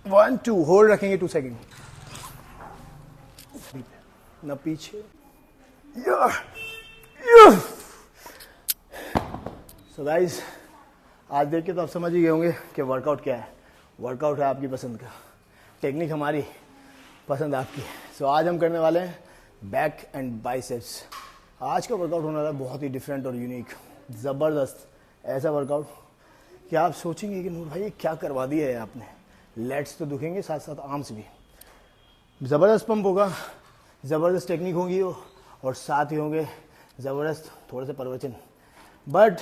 1 2 hold रखेंगे 2 second, ना पीछे। सो गाइस, आज देख के तो आप समझ ही गए होंगे कि वर्कआउट क्या है। वर्कआउट है आपकी पसंद का, टेक्निक हमारी, पसंद आपकी। सो आज हम करने वाले हैं बैक एंड बाइसेप्स। आज का वर्कआउट होने वाला है बहुत ही डिफरेंट और यूनिक, ज़बरदस्त ऐसा वर्कआउट कि आप सोचेंगे कि नूर भाई ये क्या करवा दिया है आपने। लेट्स तो दुखेंगे, साथ साथ आर्म्स भी। ज़बरदस्त पंप होगा, ज़बरदस्त टेक्निक होगी और साथ ही होंगे ज़बरदस्त थोड़े से प्रवचन। बट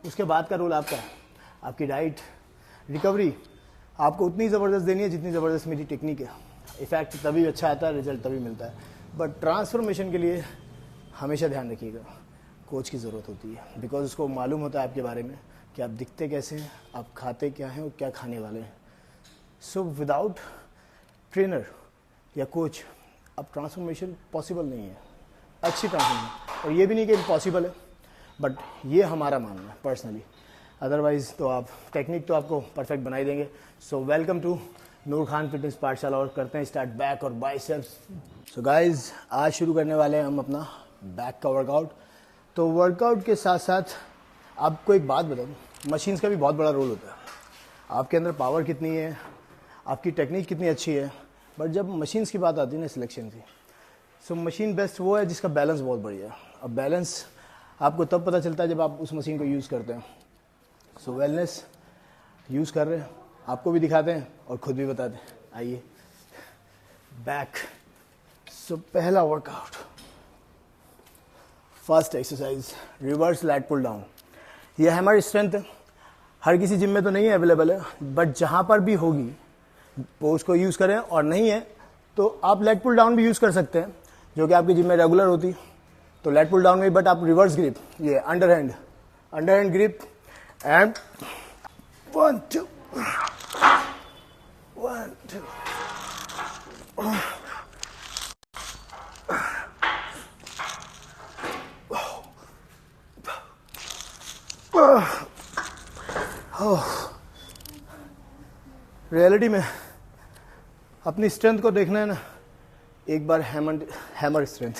उसके बाद का रोल आपका है, आपकी डाइट, रिकवरी आपको उतनी ज़बरदस्त देनी है जितनी ज़बरदस्त मेरी टेक्निक है। इफेक्ट तभी अच्छा आता है, रिजल्ट तभी मिलता है। बट ट्रांसफॉर्मेशन के लिए हमेशा ध्यान रखिएगा, कोच की ज़रूरत होती है, बिकॉज उसको मालूम होता है आपके बारे में कि आप दिखते कैसे हैं, आप खाते क्या हैं और क्या खाने वाले हैं। सो विदाउट ट्रेनर या कोच अब ट्रांसफॉर्मेशन पॉसिबल नहीं है, अच्छी ट्रांसफॉर्मेशन। और ये भी नहीं कि इम्पॉसिबल है, बट ये हमारा मानना है पर्सनली। अदरवाइज तो आप टेक्निक तो आपको परफेक्ट बना ही देंगे। So welcome to Noor Khan fitness Pathshala और करते हैं स्टार्ट बैक और बाइसेप्स। सो गाइज, आज शुरू करने वाले हैं हम अपना बैक का वर्कआउट। तो वर्कआउट के साथ साथ आपको एक बात बता दूँ, मशीन्स का भी बहुत बड़ा रोल होता है। आपके अंदर पावर कितनी है, आपकी टेक्निक कितनी अच्छी है। बट जब मशीन्स की बात आती है ना सिलेक्शन की, सो मशीन बेस्ट वो है जिसका बैलेंस बहुत बढ़िया है। अब बैलेंस आपको तब पता चलता है जब आप उस मशीन को यूज़ करते हैं। सो वेलनेस यूज़ कर रहे हैं, आपको भी दिखाते हैं और खुद भी बताते हैं। आइए बैक। सो पहला workout, first exercise reverse lat pull down. ये हमारी स्ट्रेंथ है, हर किसी जिम में तो नहीं है अवेलेबल है, बट जहाँ पर भी होगी वो उसको यूज़ करें। और नहीं है तो आप लेट पुल डाउन भी यूज़ कर सकते हैं, जो कि आपकी जिम में रेगुलर होती है। तो लेट पुल डाउन में बट आप रिवर्स ग्रिप, ये under hand grip and 1 2 1 2। Reality में अपनी स्ट्रेंथ को देखना है ना, एक बार हैमर स्ट्रेंथ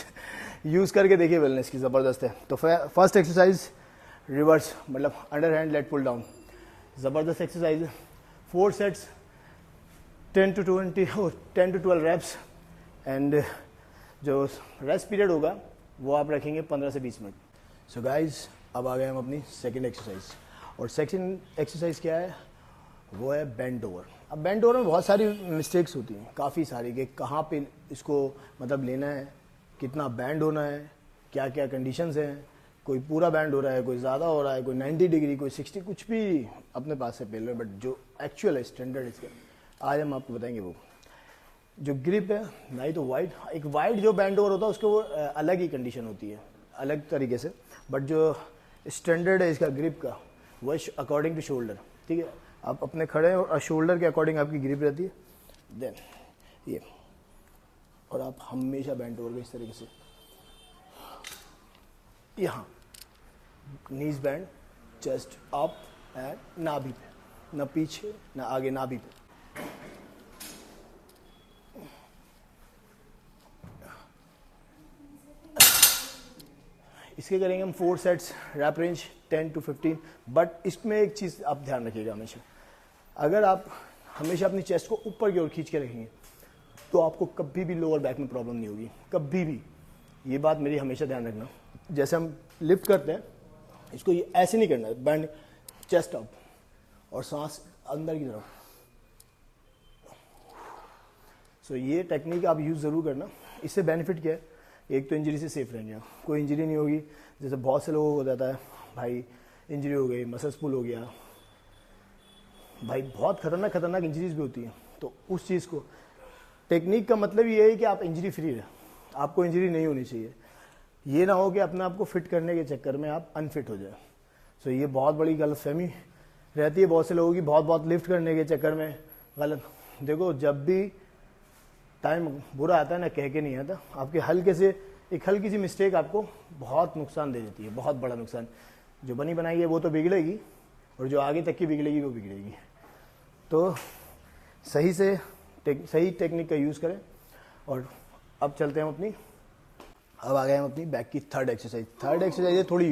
यूज़ करके देखिए, वेलनेस की ज़बरदस्त है। तो फर्स्ट एक्सरसाइज रिवर्स, मतलब under hand lat pull down, ज़बरदस्त एक्सरसाइज है। 4 सेट्स 10 to 12 reps एंड जो रेस्ट पीरियड होगा वो आप रखेंगे 15 से 20 मिनट। सो गाइज, अब आ गए हम अपनी सेकेंड एक्सरसाइज। और सेकेंड एक्सरसाइज क्या है, वो है बेंड ओवर। अब बेंड ओवर में बहुत सारी मिस्टेक्स होती हैं, काफ़ी सारी, कि कहाँ पे इसको मतलब लेना है, कितना बैंड होना है, क्या क्या कंडीशंस हैं। कोई पूरा बैंड हो रहा है, कोई ज़्यादा हो रहा है, कोई 90 डिग्री, कोई 60, कुछ भी अपने पास से पेल रहे हैं। बट जो एक्चुअल है स्टैंडर्ड इसका आज हम आपको बताएंगे। वो जो ग्रिप है, नहीं तो वाइड, एक वाइड जो बैंड ओवर होता है उसके वो अलग ही कंडीशन होती है, अलग तरीके से। बट जो स्टैंडर्ड है इसका ग्रिप का, वो अकॉर्डिंग टू शोल्डर। ठीक है, आप अपने खड़े हैं और शोल्डर के अकॉर्डिंग आपकी ग्रिप रहती है। देन ये, और आप हमेशा बैंड ओवर इस तरीके से, यहाँ नीज बैंड, चेस्ट अप एंड नाभि पे, ना पीछे ना आगे, नाभि पे। इसके करेंगे हम 4 sets, rap range 10 to 15। But इसमें एक चीज़ आप ध्यान रखिएगा हमेशा, अगर आप हमेशा अपनी चेस्ट को ऊपर की ओर खींच के रखेंगे तो आपको कभी भी लोअर बैक में प्रॉब्लम नहीं होगी, कभी भी। ये बात मेरी हमेशा ध्यान रखना। जैसे हम लिफ्ट करते हैं, इसको ये ऐसे नहीं करना है, बैंड चेस्ट अप और सांस अंदर की तरफ। सो ये टेक्निक आप यूज़ ज़रूर करना। इससे बेनिफिट क्या है, एक तो इंजरी से सेफ रहेंगे आप, कोई इंजरी नहीं होगी। जैसे बहुत से लोगों को हो जाता है भाई इंजरी हो गई, मसल्स पुल हो गया, भाई बहुत खतरनाक इंजरीज भी होती हैं। तो उस चीज़ को, टेक्निक का मतलब ये है कि आप इंजरी फ्री रहे, आपको इंजरी नहीं होनी चाहिए। ये ना हो कि अपने आप को फिट करने के चक्कर में आप अनफिट हो जाए। सो ये बहुत बड़ी गलतफहमी रहती है बहुत से लोगों की, बहुत लिफ्ट करने के चक्कर में गलत। देखो, जब भी टाइम बुरा आता है ना, कह के नहीं आता, आपके हल्की सी मिस्टेक आपको बहुत नुकसान दे देती है, बहुत बड़ा नुकसान। जो बनी बनाई है वो तो बिगड़ेगी, और जो आगे तक की बिगड़ेगी वो बिगड़ेगी। तो सही से सही टेक्निक का यूज़ करें। और अब चलते हैं अब आ गए हम अपनी बैक की थर्ड एक्सरसाइज। थर्ड एक्सरसाइज है थोड़ी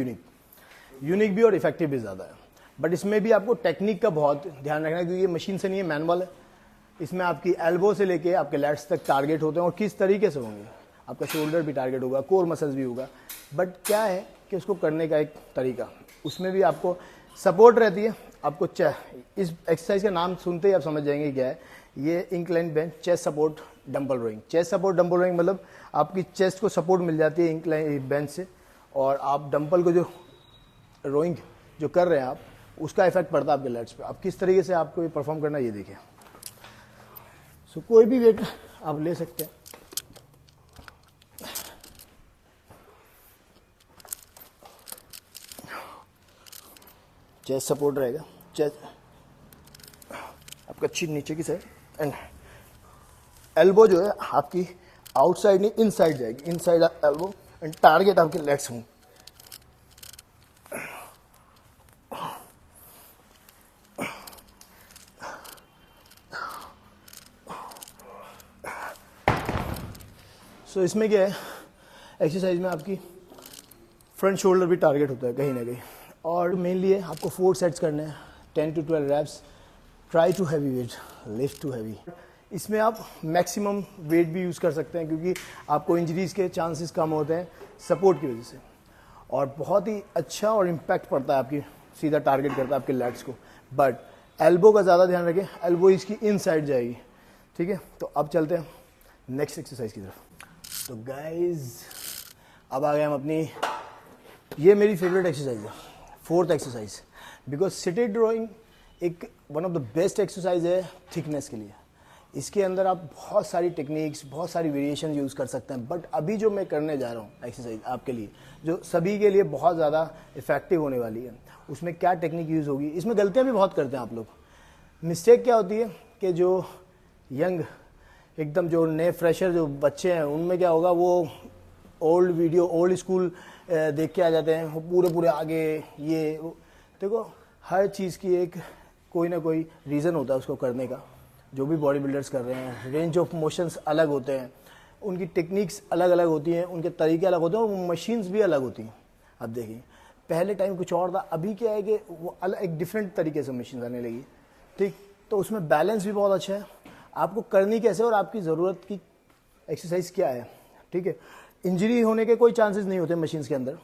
यूनिक भी और इफेक्टिव भी ज़्यादा है, बट इसमें भी आपको टेक्निक का बहुत ध्यान रखना है, क्योंकि ये मशीन से नहीं है, मैनुअल है। इसमें आपकी एल्बो से लेके आपके लैट्स तक टारगेट होते हैं, और किस तरीके से होंगे। आपका शोल्डर भी टारगेट होगा, कोर मसल्स भी होगा, बट क्या है कि उसको करने का एक तरीका, उसमें भी आपको सपोर्ट रहती है। आपको इस एक्सरसाइज का नाम सुनते ही आप समझ जाएंगे क्या है। ये incline bench chest support dumbbell rowing. Chest support dumbbell rowing मतलब आपकी चेस्ट को सपोर्ट मिल जाती है इंक्लाइन बेंच से, और आप डंबल को जो रोइंग जो कर रहे हैं आप, उसका इफेक्ट पड़ता है आपके लेग्स पे। आप किस तरीके से आपको ये परफॉर्म करना है ये देखिए। सो कोई भी वेट आप ले सकते हैं। चेस्ट सपोर्ट रहेगा, चेस्ट आपका चिन नीचे की साइड, एंड एल्बो जो है आपकी आउटसाइड नहीं इनसाइड जाएगी, इनसाइड एल्बो, एंड टारगेट आपके लेग्स होंगे। सो इसमें क्या है, एक्सरसाइज में आपकी फ्रंट शोल्डर भी टारगेट होता है कहीं ना कहीं, और मेनली है आपको 4 सेट्स करने हैं, 10 to 12 reps। Try to heavy weight, lift to heavy. इसमें आप मैक्सिमम वेट भी यूज़ कर सकते हैं, क्योंकि आपको इंजरीज के चांसेस कम होते हैं सपोर्ट की वजह से, और बहुत ही अच्छा और इम्पैक्ट पड़ता है आपकी, सीधा टारगेट करता है आपके लेग्स को। बट एल्बो का ज़्यादा ध्यान रखें, एल्बो इसकी इन साइड जाएगी, ठीक है। तो अब चलते हैं नेक्स्ट एक्सरसाइज की तरफ। तो गाइज अब आ गए हम अपनी, ये मेरी फेवरेट एक्सरसाइज है, 4th exercise, because seated rowing एक one of the best exercise है थिकनेस के लिए। इसके अंदर आप बहुत सारी टेक्निक्स, बहुत सारी वेरिएशन यूज़ कर सकते हैं, बट अभी जो मैं करने जा रहा हूँ एक्सरसाइज आपके लिए, जो सभी के लिए बहुत ज़्यादा इफेक्टिव होने वाली है, उसमें क्या टेक्निक यूज़ होगी। इसमें गलतियाँ भी बहुत करते हैं आप लोग। मिस्टेक क्या होती है कि जो यंग एकदम जो नए फ्रेशर जो बच्चे हैं, उनमें क्या होगा, वो ओल्ड स्कूल देख के आ जाते हैं, वो पूरे आगे ये देखो, हर चीज़ की एक कोई ना कोई रीज़न होता है उसको करने का। जो भी बॉडी बिल्डर्स कर रहे हैं, रेंज ऑफ मोशंस अलग होते हैं, उनकी टेक्निक्स अलग अलग होती हैं, उनके तरीके अलग होते हैं, और मशीन्स भी अलग होती हैं। अब देखिए, पहले टाइम कुछ और था, अभी क्या है कि वो अलग एक डिफरेंट तरीके से मशीन आने लगी, ठीक। तो उसमें बैलेंस भी बहुत अच्छा है, आपको करनी कैसे और आपकी ज़रूरत की एक्सरसाइज क्या है, ठीक है। इंजरी होने के कोई चांसेस नहीं होते मशीन्स के अंदर,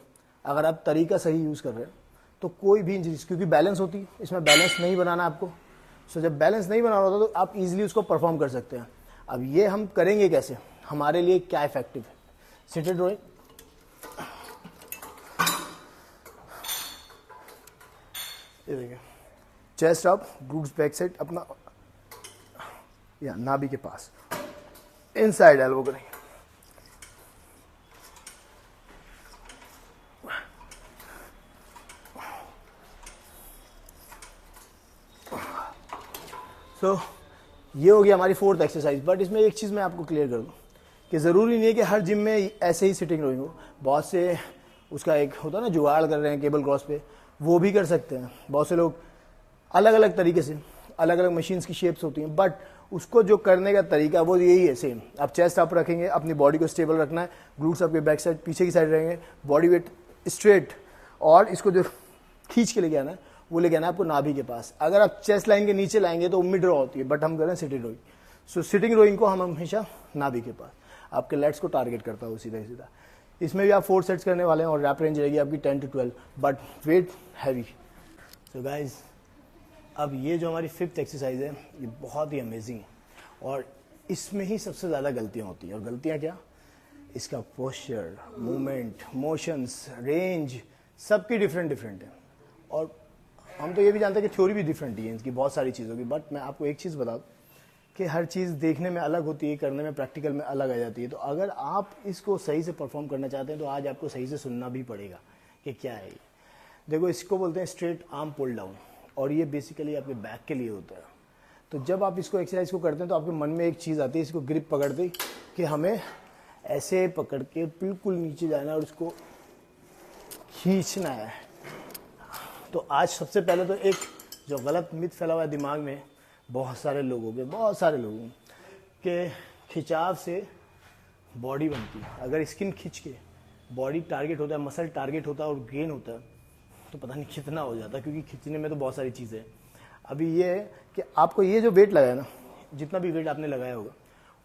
अगर आप तरीका सही यूज़ कर रहे हैं तो कोई भी इंजरीज, क्योंकि बैलेंस होती है, इसमें बैलेंस नहीं बनाना आपको। सो जब बैलेंस नहीं बना होता तो आप इजीली उसको परफॉर्म कर सकते हैं। अब ये हम करेंगे कैसे, हमारे लिए क्या इफेक्टिव है। सिटेड रोइंग, ये देखिए, chest up, glutes back side अपना, या नाभि के पास, इनसाइड एल्बो करेंगे। तो ये हो गया हमारी 4th एक्सरसाइज। बट इसमें एक चीज़ मैं आपको क्लियर कर दूं कि ज़रूरी नहीं है कि हर जिम में ऐसे ही सिटिंग रोइंग हो। बहुत से उसका एक होता है ना, जुगाड़ कर रहे हैं केबल क्रॉस पे, वो भी कर सकते हैं। बहुत से लोग अलग अलग तरीके से, अलग अलग मशीन्स की शेप्स होती हैं, बट उसको जो करने का तरीका वो यही है सेम। आप चेस्ट अप रखेंगे, अपनी बॉडी को स्टेबल रखना है, ग्लूट्स आपके बैक साइड पीछे की साइड रहेंगे, बॉडी वेट स्ट्रेट, और इसको जो खींच के लेके आना है वो लेके आना है आपको नाभि के पास। अगर आप चेस्ट लाइन के नीचे लाएंगे तो मिड रो होती है, बट हम कर रहे हैं सिटिंग रोइंग। सो सिटिंग रोइंग को हम हमेशा नाभि के पास, आपके लेग्स को टारगेट करता है वो सीधा सीधा। इसमें भी आप 4 सेट्स करने वाले हैं, और रैप रेंज रहेगी आपकी 10 to 12, but weight heavy. So guys, अब ये जो हमारी 5th एक्सरसाइज है, ये बहुत ही अमेजिंग है, और इसमें ही सबसे ज़्यादा गलतियाँ होती हैं। और गलतियाँ क्या, इसका पोस्चर, मूवमेंट, मोशंस, रेंज सबकी डिफरेंट है, और हम तो ये भी जानते हैं कि थ्योरी भी डिफरेंट ही है इनकी, बहुत सारी चीज़ों की। बट मैं आपको एक चीज़ बता दूं कि हर चीज़ देखने में अलग होती है, करने में प्रैक्टिकल में अलग आ जाती है। तो अगर आप इसको सही से परफॉर्म करना चाहते हैं तो आज आपको सही से सुनना भी पड़ेगा कि क्या है ये। देखो, इसको बोलते हैं स्ट्रेट आर्म पुल डाउन, और ये बेसिकली आपके बैक के लिए होता है। तो जब आप इसको एक्सरसाइज को करते हैं तो आपके मन में एक चीज़ आती है, इसको ग्रिप पकड़ते कि हमें ऐसे पकड़ के बिल्कुल नीचे जाना है और उसको खींचना है। तो आज सबसे पहले तो एक जो गलत मिथ फैला हुआ है दिमाग में, बहुत सारे लोगों के खिंचाव से बॉडी बनती है। अगर स्किन खिंच के बॉडी टारगेट होता है, मसल टारगेट होता है और गेन होता है, तो पता नहीं कितना हो जाता है, क्योंकि खिंचने में तो बहुत सारी चीज़ें हैं। अभी ये है कि आपको ये जो वेट लगाया ना, जितना भी वेट आपने लगाया होगा,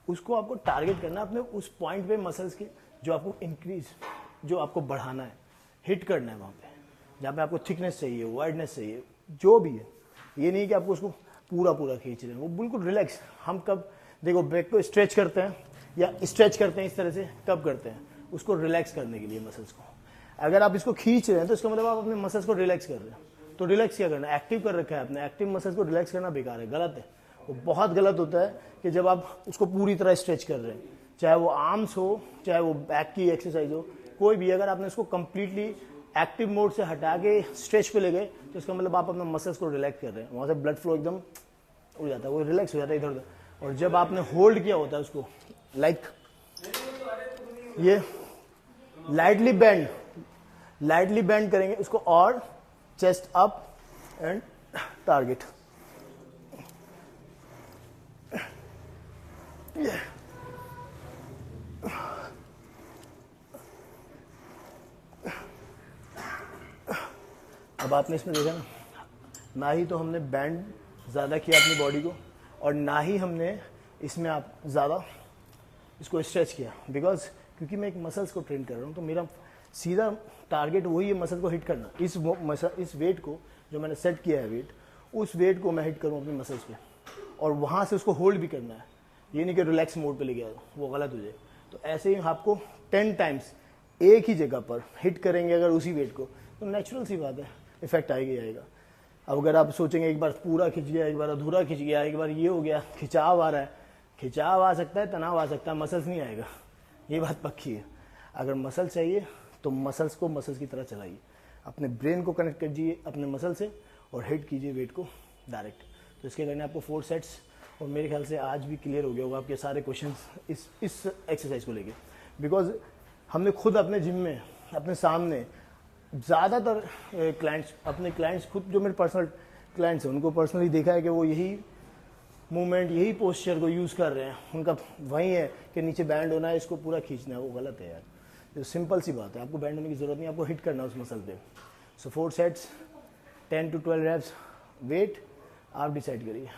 उसको आपको टारगेट करना है अपने उस पॉइंट पे मसल्स के, जो आपको इंक्रीज, जो आपको बढ़ाना है, हिट करना है वहाँ पे, जहाँ पे आपको थिकनेस चाहिए, वाइडनेस चाहिए, जो भी है। ये नहीं कि आपको उसको पूरा पूरा खींच रहे हैं, वो बिल्कुल रिलैक्स। हम कब देखो बैक को स्ट्रेच करते हैं या स्ट्रेच करते हैं इस तरह से, कब करते हैं? उसको रिलैक्स करने के लिए मसल्स को। अगर आप इसको खींच रहे हैं तो इसका मतलब आप अपने मसल्स को रिलैक्स कर रहे हैं। तो रिलैक्स क्या करना है? एक्टिव कर रखा है आपने, एक्टिव मसल्स को रिलैक्स करना बेकार है, गलत है। वो बहुत गलत होता है कि जब आप उसको पूरी तरह स्ट्रेच कर रहे हैं, चाहे वो आर्म्स हो, चाहे वो बैक की एक्सरसाइज हो, कोई भी, अगर आपने उसको कंप्लीटली एक्टिव मोड से हटा के स्ट्रेच पे ले गए, तो इसका मतलब आप अपने मसल्स को रिलैक्स कर रहे हैं। वहाँ से ब्लड फ्लो एकदम उड़ जाता है, वो रिलैक्स हो जाता है इधर उधर। और जब आपने होल्ड किया होता है उसको, लाइक ये लाइटली बेंड करेंगे उसको, और चेस्ट अप एंड टारगेट। अब आपने इसमें देखा ना ही तो हमने बैंड ज़्यादा किया अपनी बॉडी को, और ना ही हमने इसमें आप ज़्यादा इसको स्ट्रेच किया, क्योंकि मैं एक मसल्स को ट्रेन कर रहा हूँ, तो मेरा सीधा टारगेट वही है, मसल को हिट करना। इस वेट को जो मैंने सेट किया है वेट, उस वेट को मैं हिट करूँ अपनी मसल्स पे, और वहाँ से उसको होल्ड भी करना है। ये नहीं कि रिलैक्स मोड पे ले गया, वो गलत हो जाए। तो ऐसे ही आपको 10 टाइम्स एक ही जगह पर हिट करेंगे अगर उसी वेट को, तो नेचुरल सी बात है, इफेक्ट आएगा। अब अगर आप सोचेंगे एक बार पूरा खिंच गया, एक बार अधूरा खिंच गया, एक बार ये हो गया, खिंचाव आ रहा है, खिंचाव आ सकता है, तनाव आ सकता है, मसल्स नहीं आएगा, ये बात पक्की है। अगर मसल चाहिए तो मसल्स को मसल्स की तरह चलाइए, अपने ब्रेन को कनेक्ट कीजिए अपने मसल से, और हिट कीजिए वेट को डायरेक्ट। तो इसके करने आपको 4 सेट्स, और मेरे ख्याल से आज भी क्लियर हो गया होगा आपके सारे क्वेश्चंस इस एक्सरसाइज को लेके, बिकॉज हमने खुद अपने जिम में अपने सामने ज़्यादातर अपने क्लाइंट्स खुद जो मेरे पर्सनल क्लाइंट्स हैं, उनको पर्सनली देखा है कि वो यही मूवमेंट, यही पोस्चर को यूज़ कर रहे हैं। उनका वही है कि नीचे बैंड होना है, इसको पूरा खींचना है। वो गलत है यार, तो सिंपल सी बात है, आपको बैंड होने की ज़रूरत नहीं, आपको हिट करना है उस मसल पे। सो 4 सेट्स, 10 to 12 reps, वेट आप डिसाइड करिए।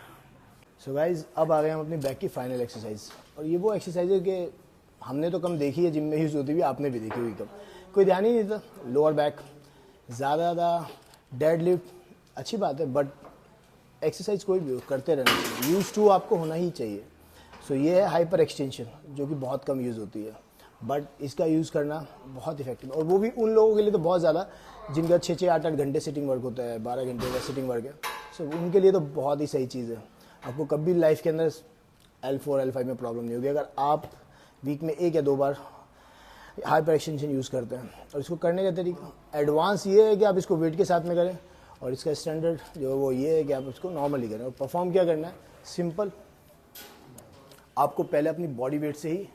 सो गाइज, अब आ गए हम अपनी बैक की फाइनल एक्सरसाइज, और ये वो एक्सरसाइज है कि हमने तो कम देखी है, जिम में यूज़ होती हुई, आपने भी देखी हुई कम, कोई ध्यान ही नहीं था। लोअर बैक ज़्यादा, डेड लिफ्ट अच्छी बात है, बट एक्सरसाइज कोई भी हो करते रहना चाहिए, यूज टू आपको होना ही चाहिए। सो ये है हाइपर एक्सटेंशन, जो कि बहुत कम यूज़ होती है, बट इसका यूज़ करना बहुत इफेक्टिव है, और वो भी उन लोगों के लिए तो बहुत ज़्यादा जिनका 6-8 घंटे सिटिंग वर्क होता है, 12 घंटे का सिटिंग वर्क है। सो उनके लिए तो बहुत ही सही चीज़ है। आपको कभी लाइफ के अंदर L4 L5 में प्रॉब्लम नहीं होगी, अगर आप वीक में 1 या 2 बार हाइपर एक्सटेंशन यूज़ करते हैं। और इसको करने का तरीका एडवांस ये है कि आप इसको वेट के साथ में करें, और इसका स्टैंडर्ड जो है वो ये है कि आप इसको नॉर्मली करें। और परफॉर्म क्या करना है, सिंपल, आपको पहले अपनी बॉडी वेट से ही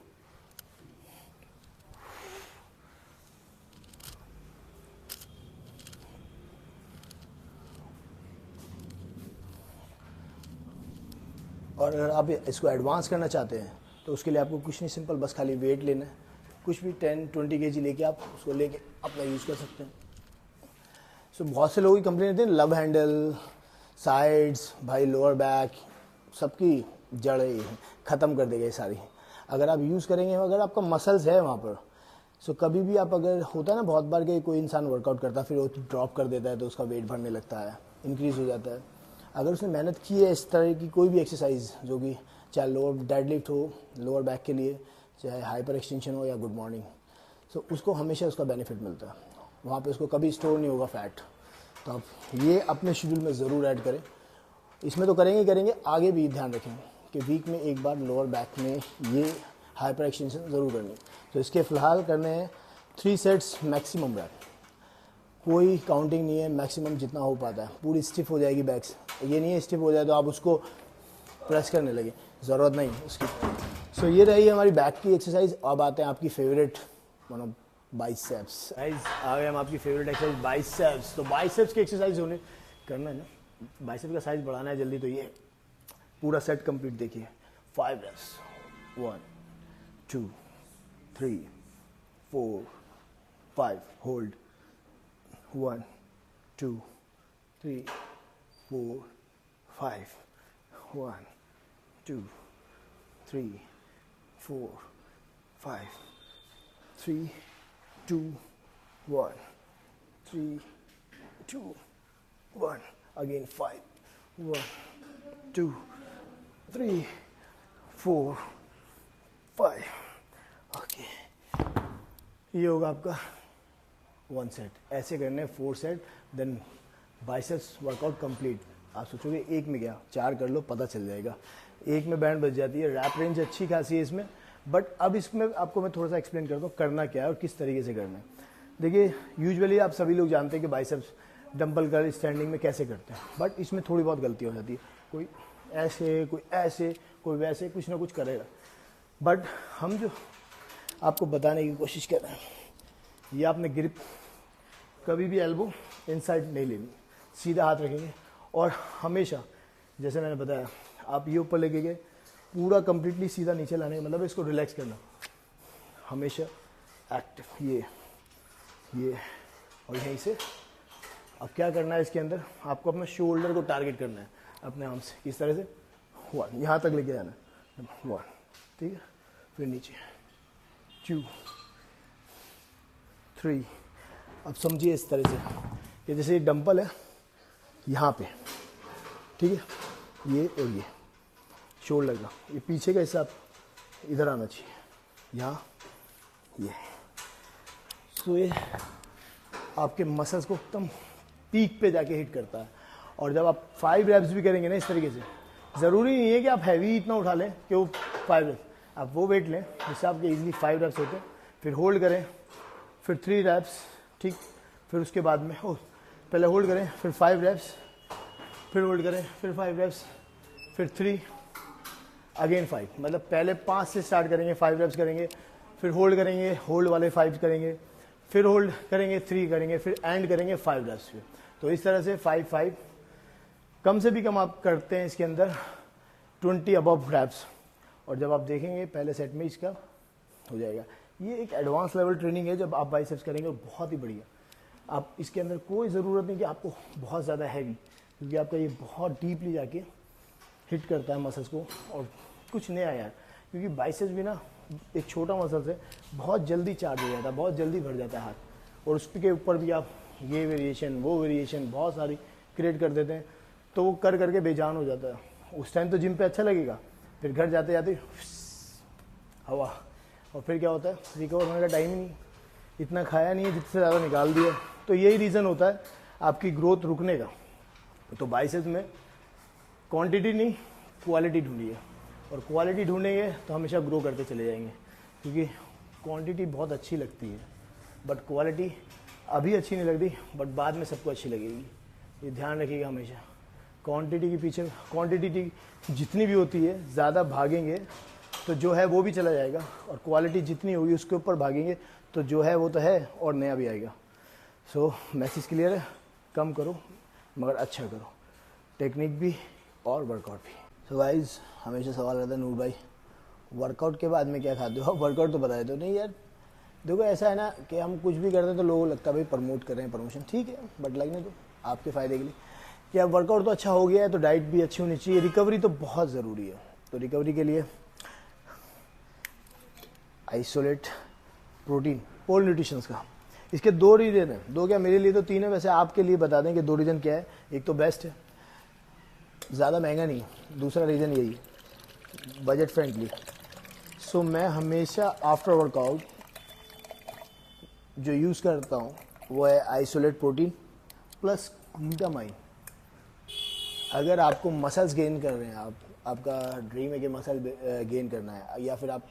और अगर आप इसको एडवांस करना चाहते हैं तो उसके लिए आपको कुछ नहीं, सिंपल बस खाली वेट लेना है, कुछ भी 10-20 kg लेके आप उसको लेके अपना यूज़ कर सकते हैं। सो बहुत से लोगों की कंप्लेन होती है, लव हैंडल, साइड्स, भाई लोअर बैक, सबकी जड़ें ख़त्म कर देगा ये सारी। अगर आप यूज़ करेंगे, अगर आपका मसल्स है वहाँ पर, सो कभी भी आप, अगर होता है ना बहुत बार कि कोई इंसान वर्कआउट करता है फिर वो ड्रॉप कर देता है, तो उसका वेट बढ़ने लगता है, इंक्रीज़ हो जाता है। अगर उसने मेहनत की है इस तरह की कोई भी एक्सरसाइज, जो कि चाहे लोअर डेड लिफ्ट हो लोअर बैक के लिए, चाहे हाइपर एक्सटेंशन हो या गुड मॉर्निंग, सो उसको हमेशा उसका बेनिफिट मिलता है, वहाँ पे उसको कभी स्टोर नहीं होगा फैट। तो आप ये अपने शेड्यूल में ज़रूर ऐड करें। इसमें तो करेंगे, आगे भी ध्यान रखें कि वीक में एक बार लोअर बैक में ये हाइपर एक्सटेंशन ज़रूर करनी। तो इसके फ़िलहाल करने हैं 3 सेट्स मैक्सिमम रैप, कोई काउंटिंग नहीं है, मैक्सिमम जितना हो पाता है। पूरी स्टिफ हो जाएगी बैक्स, ये नहीं है स्टिफ हो जाए तो आप उसको प्रेस करने लगे, ज़रूरत नहीं उसकी। सो ये रही हमारी बैक की एक्सरसाइज। अब आते हैं आपकी फेवरेट बाइसेप्स। गाइस, आ गए हम आपकी फेवरेट एक्सरसाइज बाइसेप्स। तो बाइसेप्स की एक्सरसाइज होने करना है ना, बाइसेप्स का साइज बढ़ाना है जल्दी, तो ये पूरा सेट कंप्लीट देखिए 5 reps 1 2 3 4 5 होल्ड 1 2 3 4 5 1 2 3 4 5 3 2 1 3 2 1 again 5 1 2 3 4 5 ओके ये होगा आपका 1 सेट। ऐसे करने 4 set, then biceps workout complete. आप सोचोगे एक में क्या, 4 कर लो पता चल जाएगा। एक में बैंड बच जाती है। रैप रेंज अच्छी खासी है इसमें, बट अब इसमें आपको मैं थोड़ा सा एक्सप्लेन करता हूँ करना क्या है और किस तरीके से करना है। देखिए यूजुअली आप सभी लोग जानते हैं कि बाइसेप्स डंबल कर स्टैंडिंग में कैसे करते हैं, बट इसमें थोड़ी बहुत गलती हो जाती है। कोई ऐसे, कोई ऐसे, कोई वैसे, कुछ ना कुछ करेगा। बट हम जो आपको बताने की कोशिश कर रहे हैं, ये आपने ग्रिप कभी भी एल्बो इनसाइड नहीं लेनी, सीधा हाथ रखेंगे और हमेशा जैसे मैंने बताया आप ये ऊपर लेके गए, पूरा कंप्लीटली सीधा नीचे लाने का मतलब इसको रिलैक्स करना, हमेशा एक्टिव। ये और यहीं से अब क्या करना है, इसके अंदर आपको अपना शोल्डर को टारगेट करना है अपने आर्म से। किस तरह से 1 यहाँ तक लेके जाना है 1, ठीक है, फिर नीचे 2 3। अब समझिए इस तरह से कि जैसे ये डंपल है यहाँ पे, ठीक है, ये और ये शोल्डर का ये पीछे का हिस्सा इधर आना चाहिए, यहाँ ये। तो ये आपके मसल्स को एकदम पीक पे जाके हिट करता है। और जब आप 5 reps भी करेंगे ना इस तरीके से, ज़रूरी नहीं है कि आप हैवी इतना उठा लें कि वो 5 reps, आप वो वेट लें जिससे आपके इजीली 5 reps होते हैं, फिर होल्ड करें, फिर 3 reps, ठीक, फिर उसके बाद में पहले होल्ड करें, फिर 5 reps, फिर होल्ड करें, फिर 5 reps, फिर 3, अगेन 5। मतलब पहले 5 से स्टार्ट करेंगे, 5 reps करेंगे, फिर होल्ड करेंगे, होल्ड वाले 5 करेंगे, फिर होल्ड करेंगे, 3 करेंगे, फिर एंड करेंगे 5 reps पे। तो इस तरह से 5 5 कम से भी कम आप करते हैं इसके अंदर 20 अबव reps। और जब आप देखेंगे पहले सेट में इसका हो जाएगा। ये एक एडवांस लेवल ट्रेनिंग है जब आप बाइसेप्स करेंगे, और बहुत ही बढ़िया। आप इसके अंदर कोई ज़रूरत नहीं कि आपको बहुत ज़्यादा हैवी, क्योंकि आपका ये बहुत डीपली जाके हिट करता है मसल्स को। और कुछ नया यार, क्योंकि बाइसेप्स भी ना एक छोटा मसल से बहुत जल्दी चार्ज हो जाता है, बहुत जल्दी भर जाता है हाथ। और उसके ऊपर भी आप ये वेरिएशन वो वेरिएशन बहुत सारी क्रिएट कर देते हैं, तो वो कर करके बेजान हो जाता है। उस टाइम तो जिम पे अच्छा लगेगा, फिर घर जाते जाते हवा, और फिर क्या होता है, रिकवर होने का टाइम ही नहीं, इतना खाया नहीं है जिससे ज़्यादा निकाल दिया। तो यही रीज़न होता है आपकी ग्रोथ रुकने का। तो बाइसेप्स में क्वांटिटी नहीं क्वालिटी ढूंढिए, और क्वालिटी ढूंढेंगे तो हमेशा ग्रो करते चले जाएंगे। क्योंकि क्वांटिटी बहुत अच्छी लगती है, बट क्वालिटी अभी अच्छी नहीं लगती, बट बाद में सबको अच्छी लगेगी। ये ध्यान रखिएगा हमेशा। क्वांटिटी के पीछे क्वांटिटी जितनी भी होती है, ज़्यादा भागेंगे तो जो है वो भी चला जाएगा, और क्वालिटी जितनी होगी उसके ऊपर भागेंगे तो जो है वो तो है और नया भी आएगा। सो मैसेज क्लियर है, कम करो मगर अच्छा करो, टेक्निक भी और वर्कआउट भी। सो गाइस, हमेशा सवाल रहता है नूर भाई वर्कआउट के बाद में क्या खाते हो? वर्कआउट तो बताए तो नहीं यार। देखो ऐसा है ना कि हम कुछ भी करते हैं तो लोगों को लगता है भाई प्रमोट कर रहे हैं, प्रमोशन ठीक है, बट लगने दो आपके फ़ायदे के लिए कि अब वर्कआउट तो अच्छा हो गया है तो डाइट भी अच्छी होनी चाहिए, रिकवरी तो बहुत ज़रूरी है। तो रिकवरी के लिए आइसोलेट प्रोटीन पोल न्यूट्रिशंस का, इसके 2 रीज़न है, 2 क्या मेरे लिए तो 3 है, वैसे आपके लिए बता दें कि 2 रीज़न क्या है। एक तो बेस्ट है, ज़्यादा महंगा नहीं, दूसरा रीज़न यही है बजट फ्रेंडली। सो मैं हमेशा आफ्टर वर्कआउट जो यूज़ करता हूँ वो है आइसोलेट प्रोटीन प्लस ग्लूटामाइन। अगर आपको मसल्स गेन कर रहे हैं, आपका ड्रीम है कि मसल गेन करना है, या फिर आप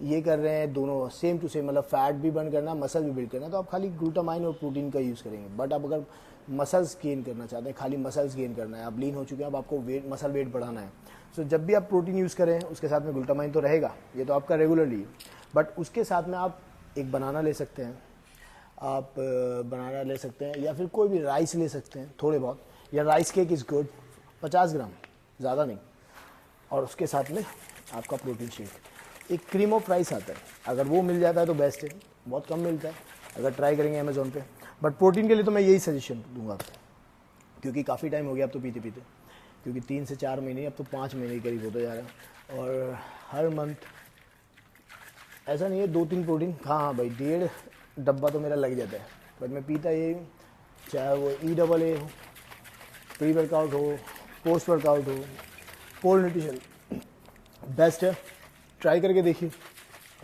ये कर रहे हैं दोनों सेम टू सेम, मतलब फैट भी बर्न करना, मसल भी बिल्ड करना, तो आप खाली ग्लूटामाइन और प्रोटीन का यूज़ करेंगे। बट आप अगर मसल्स गेन करना चाहते हैं, खाली मसल्स गेन करना है, आप लीन हो चुके हैं, अब आपको वेट मसल वेट बढ़ाना है, सो जब भी आप प्रोटीन यूज़ करें उसके साथ में ग्लूटामाइन तो रहेगा, ये तो आपका रेगुलरली है। बट उसके साथ में आप एक बनाना ले सकते हैं, आप बनाना ले सकते हैं, या फिर कोई भी राइस ले सकते हैं थोड़े बहुत, या राइस केक इज़ गुड, 50 ग्राम, ज़्यादा नहीं, और उसके साथ में आपका प्रोटीन शेक। एक क्रीम ऑफ राइस आता है, अगर वो मिल जाता है तो बेस्ट है, बहुत कम मिलता है, अगर ट्राई करेंगे अमेज़ोन पे। बट प्रोटीन के लिए तो मैं यही सजेशन दूंगा आपको, क्योंकि काफ़ी टाइम हो गया अब तो पीते पीते, क्योंकि 3 से 4 महीने, अब तो 5 महीने के करीब होता जा रहा है। और हर मंथ ऐसा नहीं है 2-3 प्रोटीन, हाँ भाई 1.5 डब्बा तो मेरा लग जाता है, बट मैं पीता यही हूँ, चाहे वो EAA हो, प्री वर्कआउट हो, पोस्ट वर्कआउट हो, कोल्ड न्यूट्रिशन बेस्ट है। ट्राई करके देखिए,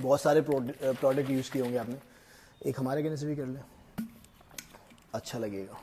बहुत सारे प्रोडक्ट यूज़ किए होंगे आपने, एक हमारे कहने से भी कर लें, अच्छा लगेगा।